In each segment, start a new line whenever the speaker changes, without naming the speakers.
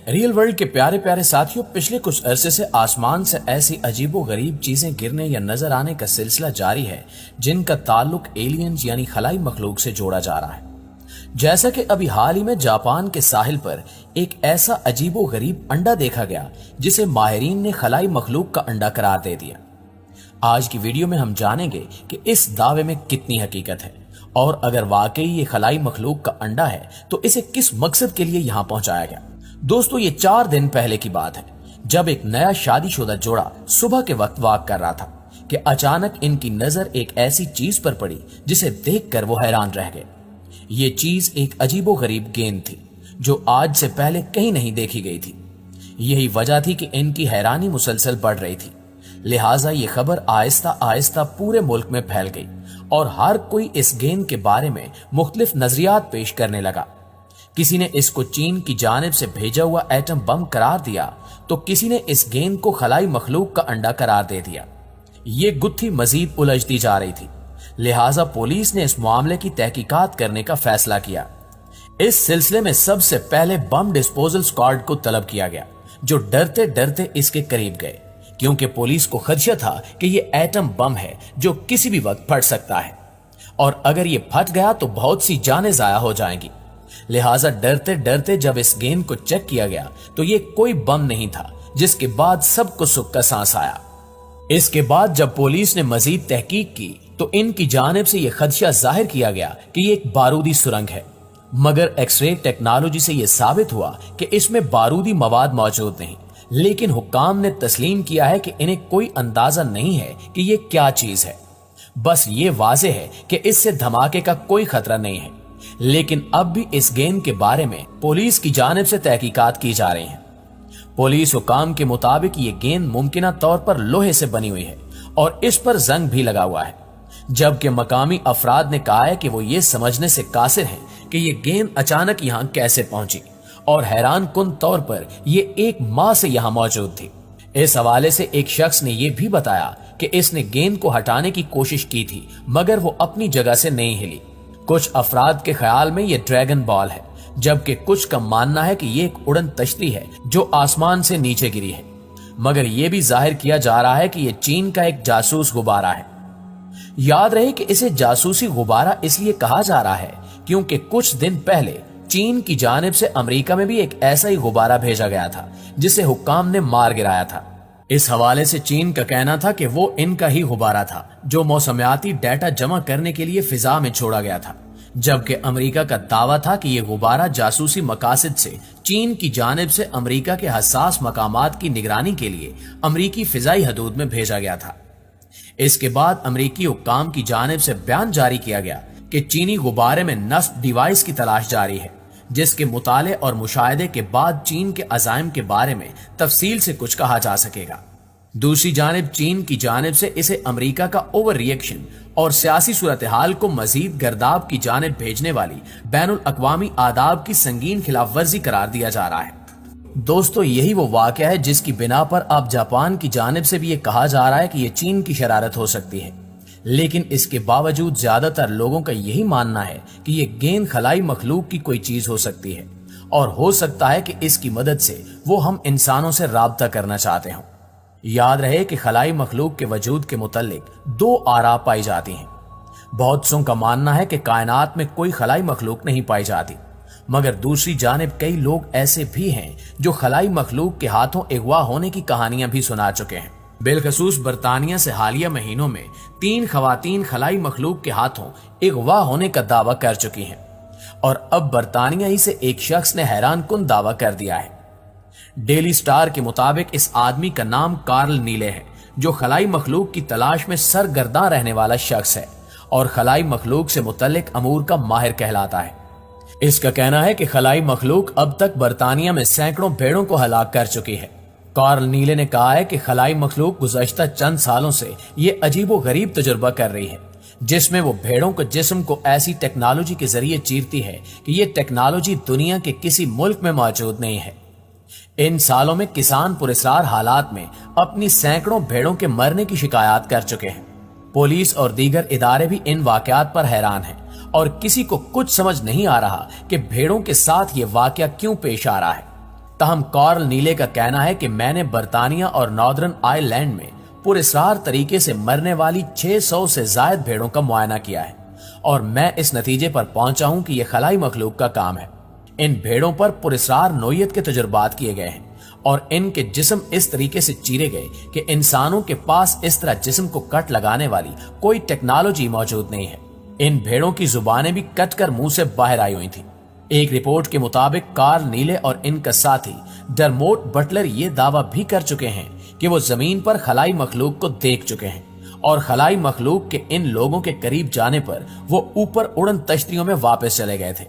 Real world के प्यारे प्यारे साथियों, पिछले कुछ अरसे से आसमान से ऐसी अजीबो गरीब चीजें गिरने या नजर आने का सिलसिला जारी है जिनका ताल्लुक एलियंस यानी खलाई मखलूक से जोड़ा जा रहा है। जैसा कि अभी हाल ही में जापान के साहिल पर एक ऐसा अजीबो गरीब अंडा देखा गया जिसे माहिरीन ने खलाई मखलूक का अंडा करार दे दिया। आज की वीडियो में हम जानेंगे कि इस दावे में कितनी हकीकत है और अगर वाकई ये खलाई मखलूक का अंडा है तो इसे किस मकसद के लिए यहाँ पहुंचाया गया। दोस्तों, ये 4 दिन पहले की बात है जब एक नया शादीशुदा जोड़ा सुबह के वक्त वॉक कर रहा था कि अचानक इनकी नजर एक ऐसी चीज पर पड़ी जिसे देखकर वो हैरान रह गए। ये चीज एक अजीबो गरीब गेंद थी जो आज से पहले कहीं नहीं देखी गई थी। यही वजह थी कि इनकी हैरानी मुसलसल बढ़ रही थी। लिहाजा ये खबर आहिस्ता आहिस्ता पूरे मुल्क में फैल गई और हर कोई इस गेंद के बारे में मुख्तलिफ नजरियात पेश करने लगा। किसी ने इसको चीन की जानिब से भेजा हुआ एटम बम करार दिया तो किसी ने इस गेंद को खलाई मखलूक का अंडा करार दे दिया। ये गुत्थी मजीद उलझती जा रही थी। लिहाजा पुलिस ने इस मामले की तहकीकात करने का फैसला किया। इस सिलसिले में सबसे पहले बम डिस्पोजल स्क्वाड को तलब किया गया जो डरते डरते इसके करीब गए क्योंकि पुलिस को खदशा था कि ये एटम बम है जो किसी भी वक्त फट सकता है और अगर ये फट गया तो बहुत सी जानें जाया हो जाएंगी। लिहाजा डरते डरते जब इस गेंद को चेक किया गया तो ये कोई बम नहीं था, जिसके बाद सबको सुख का सांस आया। इसके बाद जब पुलिस ने मजीद तहकीक की तो इनकी जानिब से यह खदशा जाहिर किया गया कि ये एक बारूदी सुरंग है, मगर एक्सरे टेक्नोलॉजी से यह साबित हुआ कि इसमें बारूदी मवाद मौजूद नहीं। लेकिन हुक्काम ने तस्लीम किया है कि इन्हें कोई अंदाजा नहीं है कि ये क्या चीज है। बस ये वाज़े है कि इससे धमाके का कोई खतरा नहीं है। लेकिन अब भी इस गेंद के बारे में पुलिस की जानिब से तहकीकात की जा रही है। पुलिस हुक्काम के मुताबिक ये गेंद मुमकिना तौर पर लोहे से बनी हुई है और इस पर जंग भी लगा हुआ है, जबकि मकामी अफराद ने कहा है कि वो ये समझने से कासिर हैं कि ये गेंद अचानक यहाँ कैसे पहुंची और हैरान कुन तौर पर ये 1 माह से यहाँ मौजूद थी। इस हवाले से एक शख्स ने यह भी बताया कि इसने गेंद को हटाने की कोशिश की थी मगर वो अपनी जगह से नहीं हिली। कुछ अफराद के ख्याल में ये ड्रैगन बॉल है, जबकि कुछ का मानना है कि ये एक उड़न तश्ती है जो आसमान से नीचे गिरी है। मगर यह भी जाहिर किया जा रहा है कि यह चीन का एक जासूस गुब्बारा है। याद रहे कि इसे जासूसी गुब्बारा इसलिए कहा जा रहा है क्योंकि कुछ दिन पहले चीन की जानिब से अमेरिका में भी एक ऐसा ही गुब्बारा भेजा गया था जिसे हुक्काम ने मार गिराया था। इस हवाले से चीन का कहना था कि वो इनका ही गुब्बारा था जो मौसमियाती डेटा जमा करने के लिए फिजा में छोड़ा गया था, जबकि अमेरिका का दावा था कि यह गुब्बारा जासूसी मकासद से चीन की जानिब से अमेरिका के हसास मकामात की निगरानी के लिए अमेरिकी फिजाई हदूद में भेजा गया था। इसके बाद अमेरिकी हुक्काम की जानिब से बयान जारी किया गया कि चीनी गुब्बारे में नस्ब डिवाइस की तलाश जारी है, जिसके मुताले और मुशाहिदे के बाद चीन के अज़ाइम के बारे में तफसील से कुछ कहा जा सकेगा। दूसरी जानिब चीन की जानिब से इसे अमेरिका का ओवर रिएक्शन और सियासी सूरत हाल को मजीद गर्दाब की जानिब भेजने वाली बैनुल अक़वामी आदाब की संगीन खिलाफ वर्जी करार दिया जा रहा है। दोस्तों, यही वो वाक़या है जिसकी बिना पर अब जापान की जानिब से भी ये कहा जा रहा है कि ये चीन की शरारत हो सकती है। लेकिन इसके बावजूद ज्यादातर लोगों का यही मानना है कि ये गेंद खलाई मखलूक की कोई चीज हो सकती है और हो सकता है कि इसकी मदद से वो हम इंसानों से राब्ता करना चाहते हों। याद रहे कि खलाई मखलूक के वजूद के मुतल्लिक 2 आरा पाई जाती हैं। बहुत सों का मानना है कि कायनात में कोई खलाई मखलूक नहीं पाई जाती, मगर दूसरी जानिब कई लोग ऐसे भी हैं जो खलाई मखलूक के हाथों अगवा होने की कहानियां भी सुना चुके हैं। बिलखसूस बरतानिया से हालिया महीनों में 3 खवातीन खलाई मखलूक के हाथों अगवा होने का दावा कर चुकी हैं और अब बरतानिया ही से एक शख्स ने हैरान कुन दावा कर दिया है। डेली स्टार के मुताबिक इस आदमी का नाम कार्ल नीले है जो खलाई मखलूक की तलाश में सरगर्दा रहने वाला शख्स है और खलाई मखलूक से मुतल्लिक अमूर का माहिर कहलाता है। इसका कहना है कि खलाई मखलूक अब तक बरतानिया में सैकड़ों भेड़ों को हलाक कर चुकी है। कार्ल नीले ने कहा है कि खलाई मखलूक गुज़श्ता चंद सालों से ये अजीबो गरीब तजुर्बा कर रही है जिसमें वो भेड़ों के जिस्म को ऐसी टेक्नोलॉजी के जरिए चीरती है कि ये टेक्नोलॉजी दुनिया के किसी मुल्क में मौजूद नहीं है। इन सालों में किसान पुरस्कार हालात में अपनी सैकड़ों भेड़ों के मरने की शिकायत कर चुके हैं। पुलिस और दीगर इदारे भी इन वाकयात पर हैरान हैं और किसी को कुछ समझ नहीं आ रहा कि भेड़ों के साथ ये वाकया क्यों पेश आ रहा है। ताहम कार्ल नीले का कहना है कि मैंने बर्तानिया और नॉर्दर्न आयरलैंड में पुरस्कार तरीके से मरने वाली 600 से ज्यादा भेड़ों का मुआयना किया है और मैं इस नतीजे पर पहुंचा हूं कि यह खलाई मखलूक का काम है। इन भेड़ों पर पुरस्कार नोयत के तजुर्बात किए गए हैं और इनके जिस्म इस तरीके से चीरे गए कि इंसानों के पास इस तरह जिस्म को कट लगाने वाली कोई टेक्नोलॉजी मौजूद नहीं है। इन भेड़ों की जुबानें भी कटकर मुंह से बाहर आई हुई थी। एक रिपोर्ट के मुताबिक कार्ल नीले और इनका साथी डरमोट बटलर ये दावा भी कर चुके हैं कि वो जमीन पर खलाई मखलूक को देख चुके हैं और खलाई मखलूक के इन लोगों के करीब जाने पर वो ऊपर उड़न तश्तियों में वापस चले गए थे।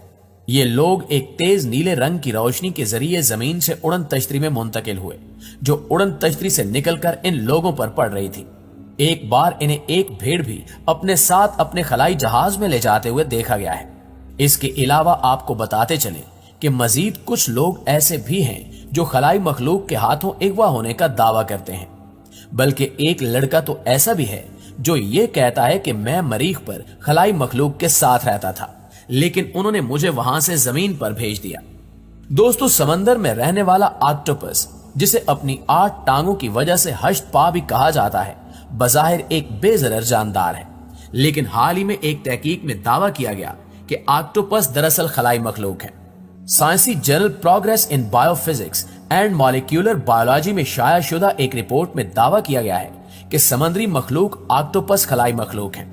ये लोग एक तेज नीले रंग की रोशनी के जरिए जमीन से उड़न तश्ती में मुंतकिल हुए जो उड़न तश्ती से निकलकर इन लोगों पर पड़ रही थी। एक बार इन्हें एक भेड़ भी अपने साथ अपने खलाई जहाज में ले जाते हुए देखा गया है। इसके अलावा आपको बताते चले कि मजीद कुछ लोग ऐसे भी हैं जो खलाई मखलूक के हाथों अगवा होने का दावा करते हैं। बल्कि एक लड़का तो ऐसा भी है जो ये कहता है कि मैं मरीख पर खलाई मखलूक के साथ रहता था, लेकिन उन्होंने मुझे वहां से जमीन पर भेज दिया। दोस्तों, समंदर में रहने वाला ऑक्टोपस, जिसे अपनी 8 टांगों की वजह से हश्त पा भी कहा जाता है, बज़ाहिर एक बेजरर जानदार है। लेकिन हाल ही में एक तहकीक में दावा किया गया कि ऑक्टोपस दरअसल खलाई मखलूक है। साइंसी journal progress in biophysics and molecular biology में शाया शुदा एक रिपोर्ट में दावा किया गया है कि समुद्री मखलूक ऑक्टोपस खलाई मखलूक है।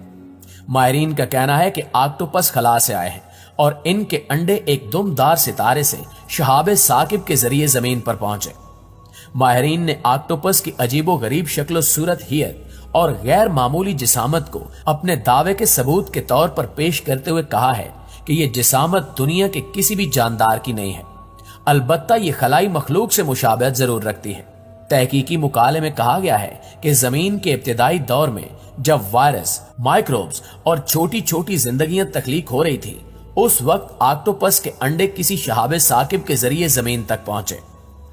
माहिरीन का कहना है कि ऑक्टोपस खला से आए हैं और इनके अंडे एक दुमदार सितारे से शहाबे साकिब के जरिए जमीन पर पहुंचे। माहिरीन ने ऑक्टोपस की अजीबो गरीब शक्ल सूरत, हियत और गैर मामूली जिसामत को अपने दावे के सबूत के तौर पर पेश करते हुए कहा है कि यह जिसामत दुनिया के किसी भी जानदार की नहीं है, अलबत्ता ये खलाई मखलूक से मुशाबहत जरूर रखती है। तहकीकी मुकाले में कहा गया है कि जमीन के इब्तिदाई दौर में जब वायरस, माइक्रोब्स और छोटी छोटी जिंदगियां तख्लीक हो रही थी, उस वक्त ऑक्टोपस के अंडे किसी शहाबे साकिब के जरिए जमीन तक पहुंचे।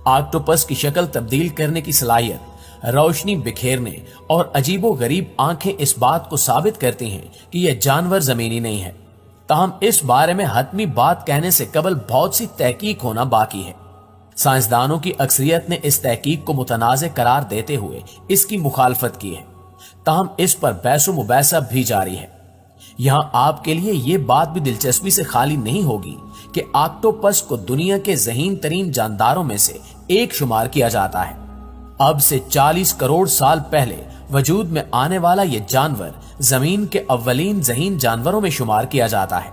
ऑक्टोपस की शक्ल तब्दील करने की सलाहियत, रोशनी बिखेरने और अजीबो गरीब आंखें इस बात को साबित करती हैं कि यह जानवर जमीनी नहीं है। ताहम इस बारे में हतमी बात कहने से कबल बहुत सी तहकीक होना बाकी है। साइंसदानों की अक्सरियत ने इस तहकीक को मुतनाज़ करार देते हुए इसकी मुखालफत की है। ताहम इस पर बहसो मुबैसा भी जारी है। यहाँ आपके लिए ये बात भी दिलचस्पी से खाली नहीं होगी कि ऑक्टोपस को दुनिया के ज़हीन तरीन जानदारों में से एक शुमार किया जाता है। अब से 40 करोड़ साल पहले वजूद में आने वाला ये जानवर जमीन के अव्वलीन ज़हीन जानवरों में शुमार किया जाता है।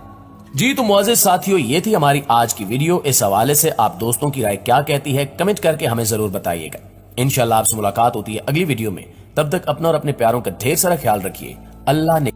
जी तो मुअज़्ज़िज़ साथियों, ये थी हमारी आज की वीडियो। इस हवाले से आप दोस्तों की राय क्या कहती है, कमेंट करके हमें जरूर बताइएगा। इंशाअल्लाह आपसे मुलाकात होती है अगली वीडियो में। तब तक अपना और अपने प्यारों का ढेर सारा ख्याल रखिए। अल्लाह ने